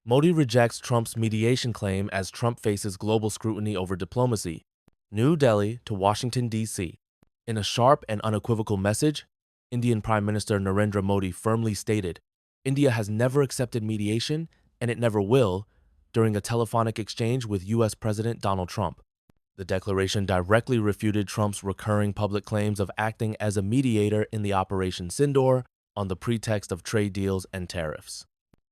Modi rejects Trump's mediation claim as Trump faces global scrutiny over diplomacy. New Delhi to Washington, D.C. In a sharp and unequivocal message, Indian Prime Minister Narendra Modi firmly stated, India has never accepted mediation, and it never will, during a telephonic exchange with U.S. President Donald Trump. The declaration directly refuted Trump's recurring public claims of acting as a mediator in the Operation Sindoor on the pretext of trade deals and tariffs.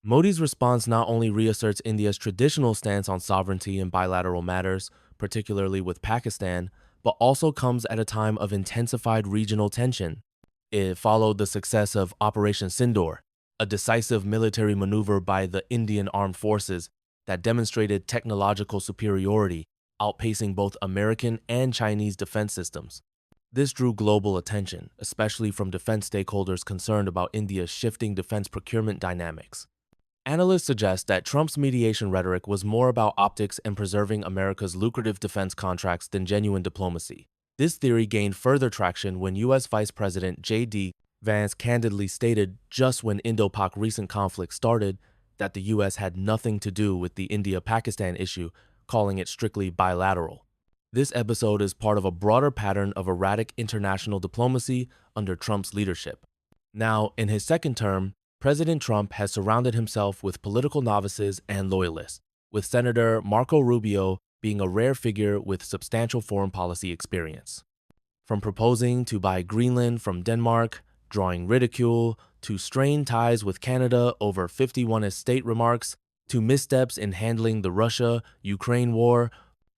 Modi's response not only reasserts India's traditional stance on sovereignty in bilateral matters, particularly with Pakistan, but also comes at a time of intensified regional tension. It followed the success of Operation Sindoor, a decisive military maneuver by the Indian Armed Forces that demonstrated technological superiority, outpacing both American and Chinese defense systems. This drew global attention, especially from defense stakeholders concerned about India's shifting defense procurement dynamics. Analysts suggest that Trump's mediation rhetoric was more about optics and preserving America's lucrative defense contracts than genuine diplomacy. This theory gained further traction when U.S. Vice President J.D. Vance candidly stated just when Indo-Pak recent conflict started that the U.S. had nothing to do with the India-Pakistan issue, calling it strictly bilateral. This episode is part of a broader pattern of erratic international diplomacy under Trump's leadership. Now, in his second term, President Trump has surrounded himself with political novices and loyalists, with Senator Marco Rubio being a rare figure with substantial foreign policy experience. From proposing to buy Greenland from Denmark, drawing ridicule, to strained ties with Canada over 51 estate remarks, to missteps in handling the Russia-Ukraine war,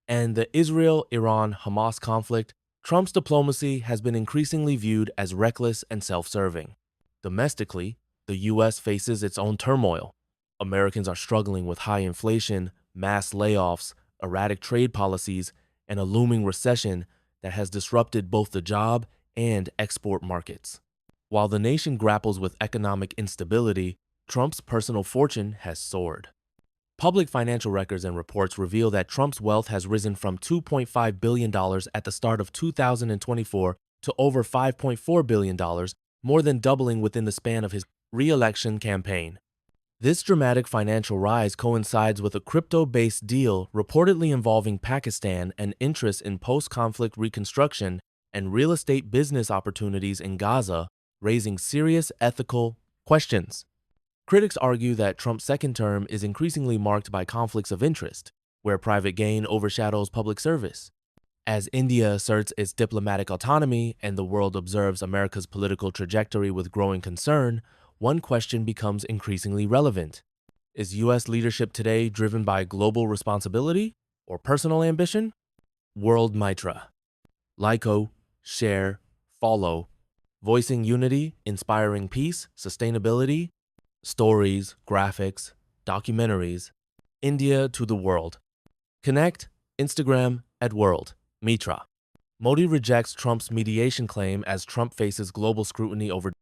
and the Israel-Iran-Hamas conflict, Trump's diplomacy has been increasingly viewed as reckless and self-serving. Domestically, the U.S. faces its own turmoil. Americans are struggling with high inflation, mass layoffs, erratic trade policies, and a looming recession that has disrupted both the job and export markets. While the nation grapples with economic instability, Trump's personal fortune has soared. Public financial records and reports reveal that Trump's wealth has risen from $2.5 billion at the start of 2024 to over $5.4 billion, more than doubling within the span of his re-election campaign. This dramatic financial rise coincides with a crypto-based deal reportedly involving Pakistan and interest in post-conflict reconstruction and real estate business opportunities in Gaza, raising serious ethical questions. Critics argue that Trump's second term is increasingly marked by conflicts of interest, where private gain overshadows public service. As India asserts its diplomatic autonomy and the world observes America's political trajectory with growing concern, one question becomes increasingly relevant. Is U.S. leadership today driven by global responsibility or personal ambition? WorldMitra. Like, share, follow. Voicing unity, inspiring peace, sustainability, stories, graphics, documentaries, India to the world. Connect, Instagram at WorldMitra. Modi rejects Trump's mediation claim as Trump faces global scrutiny over